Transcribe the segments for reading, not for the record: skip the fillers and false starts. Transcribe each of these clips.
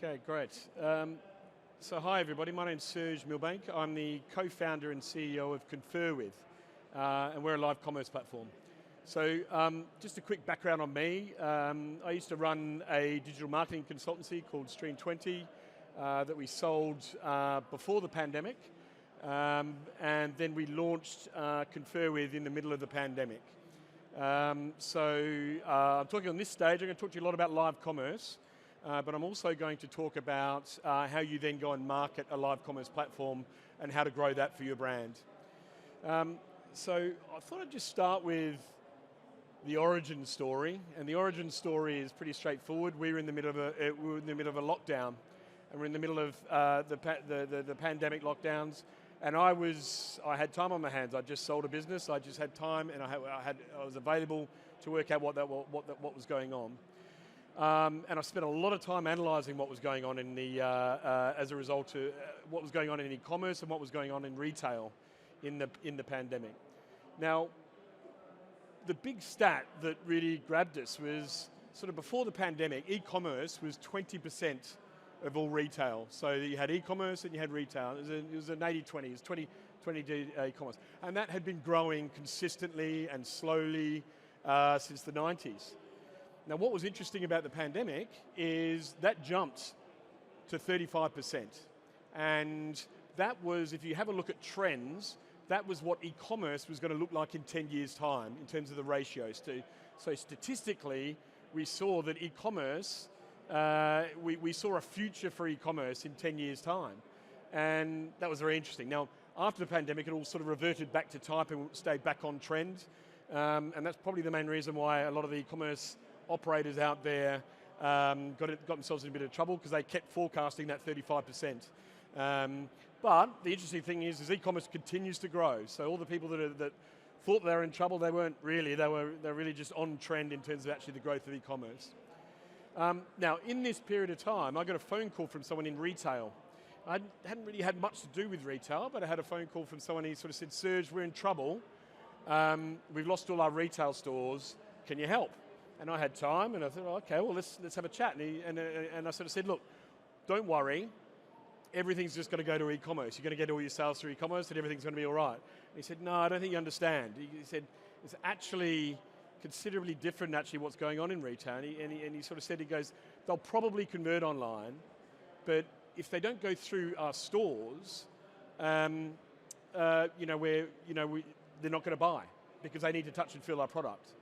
Okay, great. So hi everybody, my name's Serge Milbank. I'm the co-founder and CEO of Confer and we're a live commerce platform. So just a quick background on me. I used to run a digital marketing consultancy called Stream 20 that we sold before the pandemic, and then we launched Confer in the middle of the pandemic. I'm talking on this stage, I'm going to talk to you a lot about live commerce, but I'm also going to talk about how you then go and market a live commerce platform and how to grow that for your brand. So I thought I'd just start with the origin story, and the origin story is pretty straightforward. We're in the middle of a lockdown, and we're in the middle of the pandemic lockdowns. And I had time on my hands. I just sold a business. I just had time, and I was available to work out what was going on. And I spent a lot of time analysing what was going on in as a result of what was going on in e-commerce and what was going on in retail in the pandemic. Now, the big stat that really grabbed us was sort of before the pandemic, e-commerce was 20% of all retail. So you had e-commerce and you had retail. It was an 80-20, it was 20 e-commerce. And that had been growing consistently and slowly since the 90s. Now what was interesting about the pandemic is that jumped to 35%. And that was, if you have a look at trends, that was what e-commerce was going to look like in 10 years' time in terms of the ratios. So statistically, we saw that e-commerce, we saw a future for e-commerce in 10 years' time. And that was very interesting. Now, after the pandemic, it all sort of reverted back to type and stayed back on trend. And that's probably the main reason why a lot of the e-commerce operators out there got themselves in a bit of trouble, because they kept forecasting that 35%. But the interesting thing is e-commerce continues to grow. So all the people that thought they were in trouble, they weren't really. They're really just on trend in terms of actually the growth of e-commerce. Now, in this period of time, I got a phone call from someone in retail. I hadn't really had much to do with retail, but I had a phone call from someone who sort of said, "Serge, we're in trouble. We've lost all our retail stores. Can you help?" And I had time, and I thought, okay, well, let's have a chat. And I sort of said, "Look, don't worry. Everything's just going to go to e-commerce. You're going to get all your sales through e-commerce, and everything's going to be all right." And he said, "No, I don't think you understand." He said, "It's actually considerably different, actually, what's going on in retail." And he sort of said, he goes, "They'll probably convert online, but if they don't go through our stores, they're not going to buy, because they need to touch and feel our product."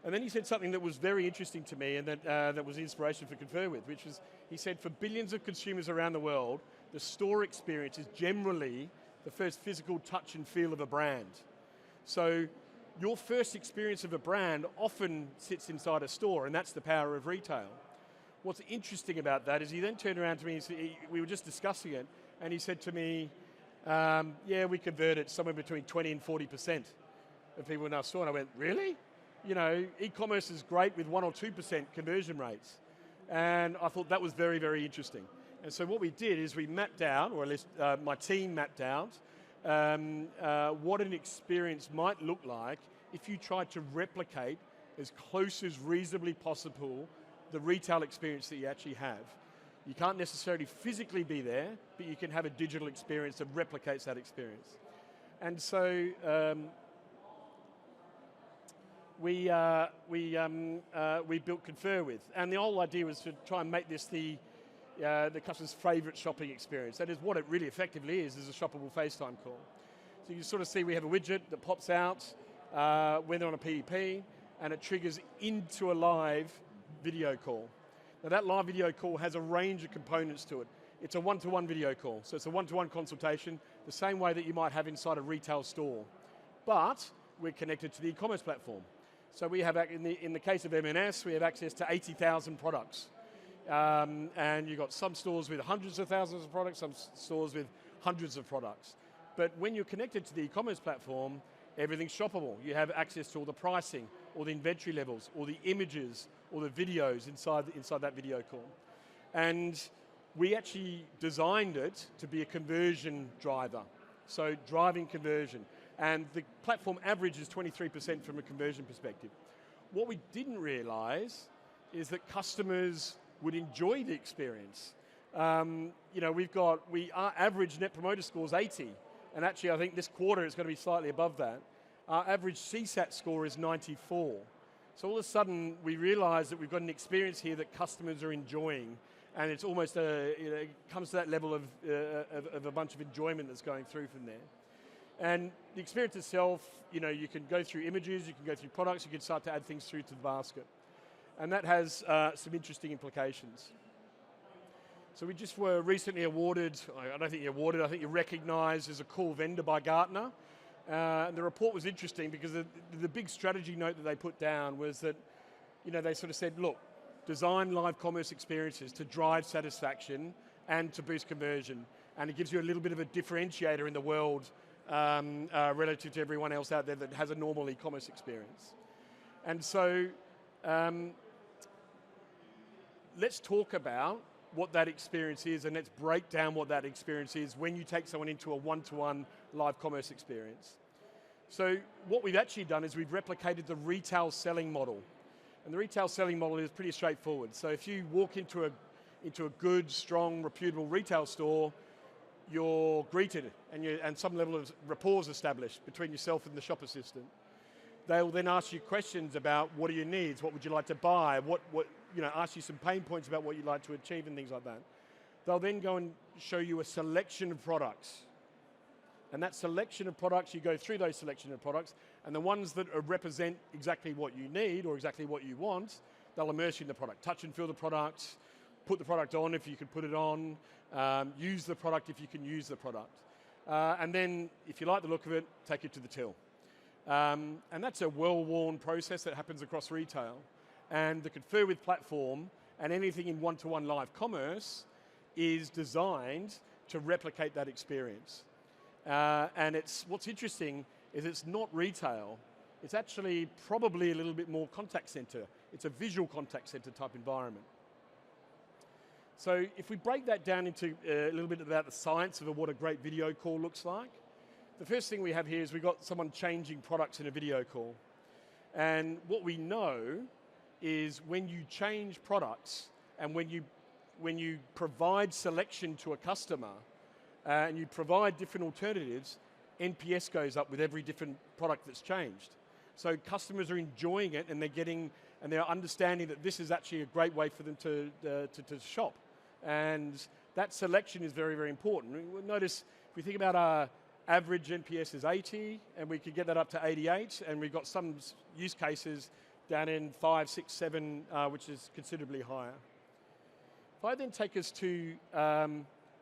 And then he said something that was very interesting to me, and that was the inspiration for Confer, which was, he said, for billions of consumers around the world, the store experience is generally the first physical touch and feel of a brand. So your first experience of a brand often sits inside a store, and that's the power of retail. What's interesting about that is he then turned around to me, and we were just discussing it, and he said to me, "Yeah, we converted somewhere between 20 and 40% of people in our store." And I went, "Really? You know, e-commerce is great with 1 or 2% conversion rates." And I thought that was very, very interesting. And so what we did is we mapped out, or at least my team mapped out, what an experience might look like if you tried to replicate as close as reasonably possible the retail experience that you actually have. You can't necessarily physically be there, but you can have a digital experience that replicates that experience. And so we built Confer and the whole idea was to try and make this the customer's favorite shopping experience. That is what it really effectively is a shoppable FaceTime call. So you can sort of see we have a widget that pops out when they're on a PEP, and it triggers into a live video call. Now that live video call has a range of components to it. It's a one-to-one video call, so it's a one-to-one consultation, the same way that you might have inside a retail store. But we're connected to the e-commerce platform. So we have, in the case of M&S, we have access to 80,000 products. And you've got some stores with hundreds of thousands of products, some stores with hundreds of products. But when you're connected to the e-commerce platform, everything's shoppable. You have access to all the pricing, all the inventory levels, all the images, all the videos inside that video call. And we actually designed it to be a conversion driver. So driving conversion. And the platform average is 23% from a conversion perspective. What we didn't realize is that customers would enjoy the experience. Our average Net Promoter Score is 80, and actually I think this quarter it's going to be slightly above that. Our average CSAT score is 94. So all of a sudden we realise that we've got an experience here that customers are enjoying, and it's almost it comes to that level of a bunch of enjoyment that's going through from there. And the experience itself, you can go through images, you can go through products, you can start to add things through to the basket. And that has some interesting implications. So we just were recently awarded, I don't think you're awarded, I think you're recognised as a cool vendor by Gartner. And the report was interesting because the big strategy note that they put down was that, they sort of said, look, design live commerce experiences to drive satisfaction and to boost conversion. And it gives you a little bit of a differentiator in the world relative to everyone else out there that has a normal e-commerce experience. And so, let's talk about what that experience is, and let's break down what that experience is when you take someone into a one-to-one live commerce experience. So what we've actually done is we've replicated the retail selling model. And the retail selling model is pretty straightforward. So if you walk into a good, strong, reputable retail store, you're greeted and some level of rapport is established between yourself and the shop assistant. They'll then ask you questions about what are your needs, what would you like to buy, ask you some pain points about what you'd like to achieve and things like that. They'll then go and show you a selection of products. And that selection of products, you go through those selection of products, and the ones that represent exactly what you need or exactly what you want, they'll immerse you in the product. Touch and feel the product, put the product on if you can put it on, use the product if you can use the product. And then, if you like the look of it, take it to the till. And that's a well-worn process that happens across retail. And the Confer with platform and anything in one-to-one live commerce is designed to replicate that experience. And what's interesting is it's not retail, it's actually probably a little bit more contact center. It's a visual contact center type environment. So if we break that down into a little bit about the science of what a great video call looks like, the first thing we have here is we've got someone changing products in a video call. And what we know is when you change products and when you provide selection to a customer and you provide different alternatives, NPS goes up with every different product that's changed. So customers are enjoying it and they're understanding that this is actually a great way for them to shop. And that selection is very, very important. Notice, if we think about our average NPS is 80, and we could get that up to 88, and we've got some use cases down in 5, 6, 7, which is considerably higher. If I then take us to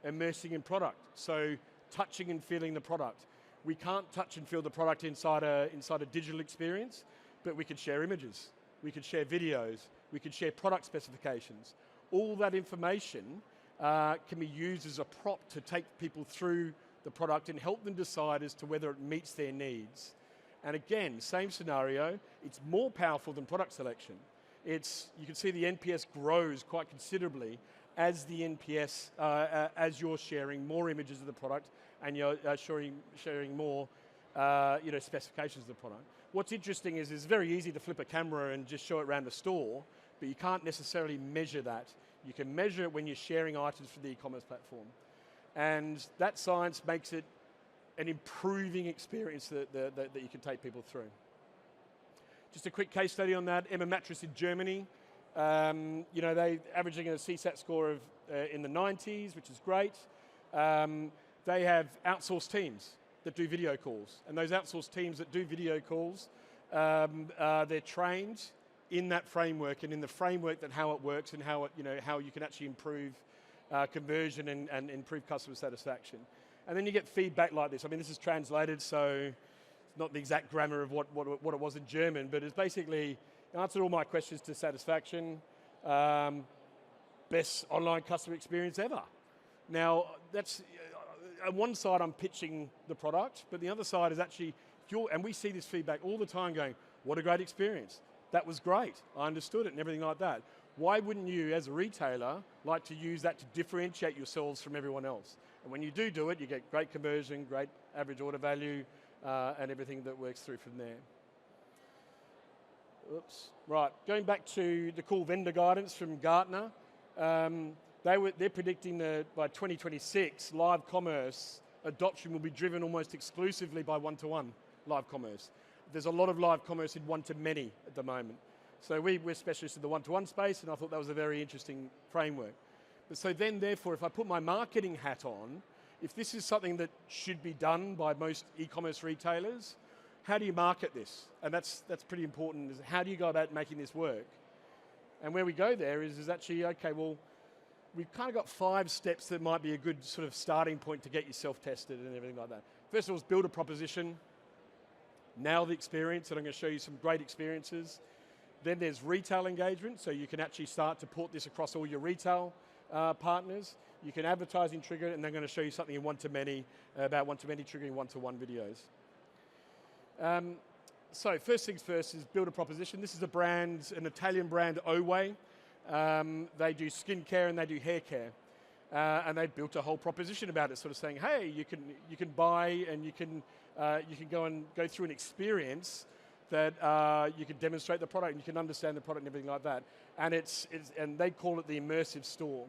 immersing in product, so touching and feeling the product. We can't touch and feel the product inside a digital experience, but we could share images, we could share videos, we could share product specifications. All that information can be used as a prop to take people through the product and help them decide as to whether it meets their needs. And again, same scenario, it's more powerful than product selection. You can see the NPS grows quite considerably as the NPS, as you're sharing more images of the product and you're sharing more specifications of the product. What's interesting is it's very easy to flip a camera and just show it around the store, but you can't necessarily measure that. You can measure it when you're sharing items for the e-commerce platform. And that science makes it an improving experience that you can take people through. Just a quick case study on that. Emma Mattress in Germany. They're averaging a CSAT score of in the 90s, which is great. They have outsourced teams that do video calls. And those outsourced teams that do video calls, they're trained in that framework and in the framework that how it works and how you can actually improve conversion and improve customer satisfaction. And then you get feedback like this. I mean, this is translated, so it's not the exact grammar of what it was in German, but it's basically answered all my questions to satisfaction. Best online customer experience ever. Now, that's on one side I'm pitching the product, but the other side is actually, and we see this feedback all the time going, what a great experience. That was great, I understood it and everything like that. Why wouldn't you, as a retailer, like to use that to differentiate yourselves from everyone else? And when you do it, you get great conversion, great average order value, and everything that works through from there. Oops. Right, going back to the cool vendor guidance from Gartner. they're predicting that by 2026, live commerce adoption will be driven almost exclusively by one-to-one live commerce. There's a lot of live commerce in one-to-many at the moment. So we're specialists in the one-to-one space, and I thought that was a very interesting framework. But so then, therefore, if I put my marketing hat on, if this is something that should be done by most e-commerce retailers, how do you market this? And that's pretty important, is how do you go about making this work? And where we go there is actually, okay, well, we've kind of got 5 steps that might be a good sort of starting point to get yourself tested and everything like that. First of all is build a proposition, nail the experience, and I'm going to show you some great experiences. Then there's retail engagement, so you can actually start to port this across all your retail partners. You can advertising trigger it, and they're going to show you something in one-to-many, about one-to-many triggering one-to-one videos. So first things first is build a proposition. This is a brand, an Italian brand, Oway. They do skincare and they do hair care. And they built a whole proposition about it, sort of saying, hey, you can buy and you can go through an experience that you can demonstrate the product and you can understand the product and everything like that. And and they call it the immersive store.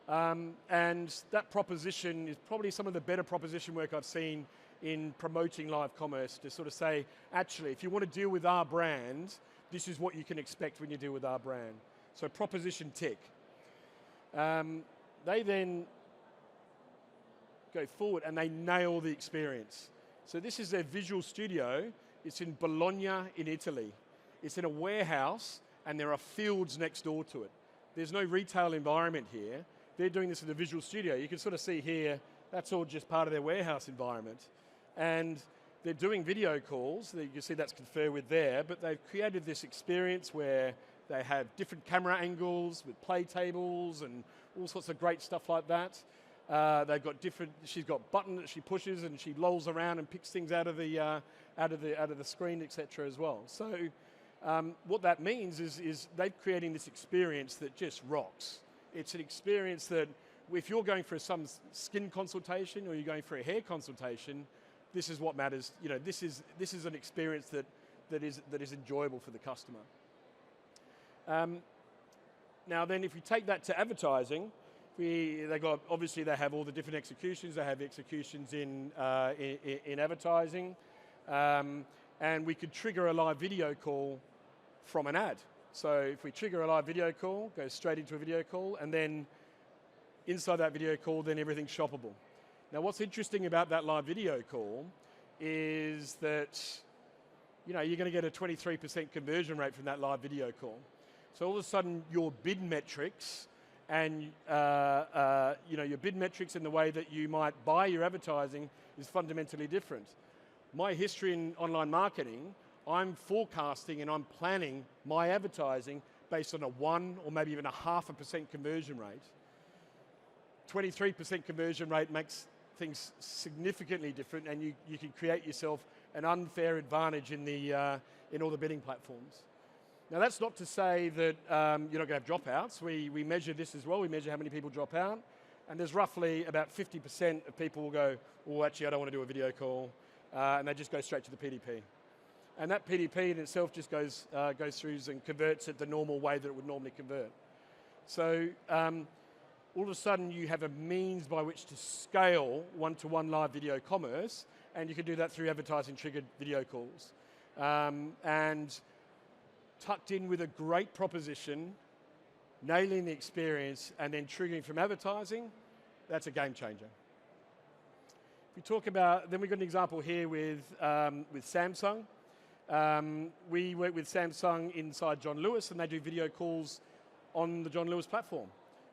And that proposition is probably some of the better proposition work I've seen in promoting live commerce, to sort of say, actually, if you want to deal with our brand, this is what you can expect when you deal with our brand. So proposition tick. They then go forward and they nail the experience. So this is their visual studio. It's in Bologna in Italy. It's in a warehouse and there are fields next door to it. There's no retail environment here. They're doing this in a visual studio. You can sort of see here, that's all just part of their warehouse environment. And they're doing video calls. You can see that's Confer with there, but they've created this experience where they have different camera angles with play tables and all sorts of great stuff like that. They've got she's got buttons that she pushes and she lolls around and picks things out of the screen, etc. as well. So what that means is they're creating this experience that just rocks. It's an experience that if you're going for some skin consultation or you're going for a hair consultation, this is what matters. You know, this is an experience that is enjoyable for the customer. Now then, if you take that to advertising, they have all the different executions. They have executions in advertising, and we could trigger a live video call from an ad. So if we trigger a live video call, goes straight into a video call, and then inside that video call, then everything's shoppable. Now, what's interesting about that live video call is that you're going to get a 23% conversion rate from that live video call. So all of a sudden, your bid metrics and your bid metrics and the way that you might buy your advertising is fundamentally different. My history in online marketing, I'm forecasting and I'm planning my advertising based on a 1 or maybe even a 0.5% conversion rate. 23% conversion rate makes things significantly different, and you can create yourself an unfair advantage in all the bidding platforms. Now that's not to say that you're not going to have dropouts. We measure this as well. We measure how many people drop out, and there's roughly about 50% of people will go, oh, actually I don't want to do a video call, and they just go straight to the PDP. And that PDP in itself just goes through and converts it the normal way that it would normally convert. So all of a sudden you have a means by which to scale one-to-one live video commerce, and you can do that through advertising triggered video calls. And tucked in with a great proposition, nailing the experience, and then triggering from advertising, that's a game changer. If we talk about, then we've got an example here with Samsung. We work with Samsung inside John Lewis, and they do video calls on the John Lewis platform.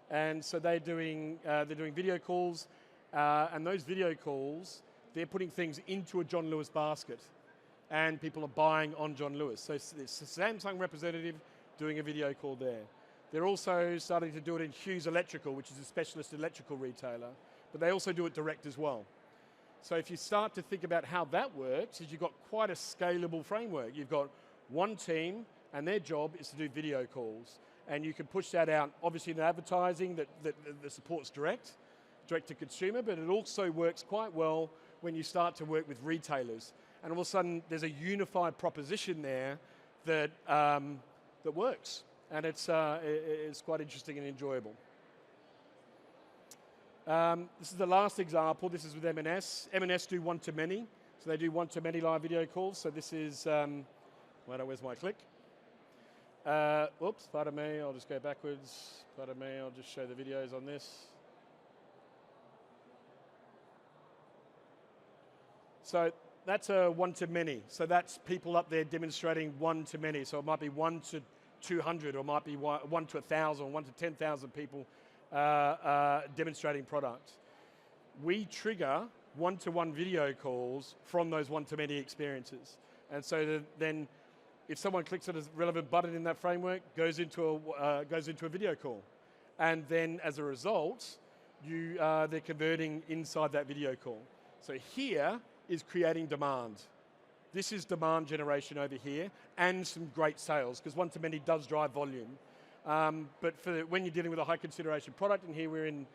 And so they're doing video calls, and those video calls, they're putting things into a John Lewis basket, and people are buying on John Lewis. So it's a Samsung representative doing a video call there. They're also starting to do it in Hughes Electrical, which is a specialist electrical retailer, but they also do it direct as well. So if you start to think about how that works, is you've got quite a scalable framework. You've got one team, and their job is to do video calls. And you can push that out, obviously in advertising that supports direct to consumer, but it also works quite well when you start to work with retailers. And all of a sudden, there's a unified proposition there that works. And it's quite interesting and enjoyable. This is the last example. This is with M&S. M&S do one-to-many. So they do one-to-many live video calls. So this is, where's my click? Oops, pardon me, I'll just go backwards. Pardon me, I'll just show the videos on this. So that's a one-to-many. So that's people up there demonstrating one-to-many. So it might be 1 to 200, or it might be 1 to 1,000, or 1 to 10,000 people demonstrating product. We trigger one-to-one video calls from those one-to-many experiences. And so then if someone clicks on a relevant button in that framework, goes into a video call. And then as a result, they're converting inside that video call. So here is creating demand. This is demand generation over here, and some great sales, because one-to-many does drive volume. But when you're dealing with a high consideration product, and here we're in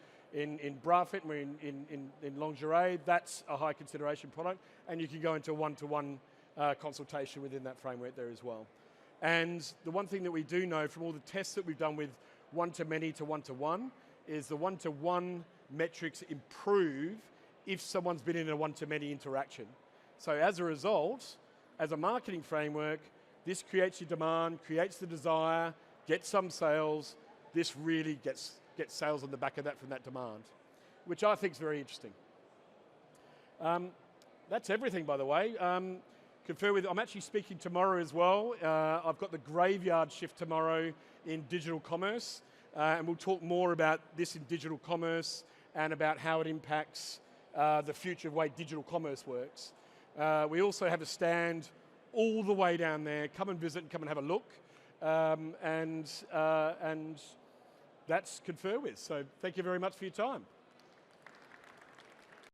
bra fit, and we're in lingerie, that's a high consideration product, and you can go into a one-to-one consultation within that framework there as well. And the one thing that we do know from all the tests that we've done with one-to-many to one-to-one is the one-to-one metrics improve if someone's been in a one-to-many interaction. So as a result, as a marketing framework, this creates your demand, creates the desire, gets some sales. This really gets sales on the back of that from that demand, which I think is very interesting. That's everything, by the way. Confer with, I'm actually speaking tomorrow as well. I've got the graveyard shift tomorrow in digital commerce, and we'll talk more about this in digital commerce and about how it impacts the future of the way digital commerce works. We also have a stand all the way down there. Come and visit and come and have a look. And that's Confer with. So thank you very much for your time.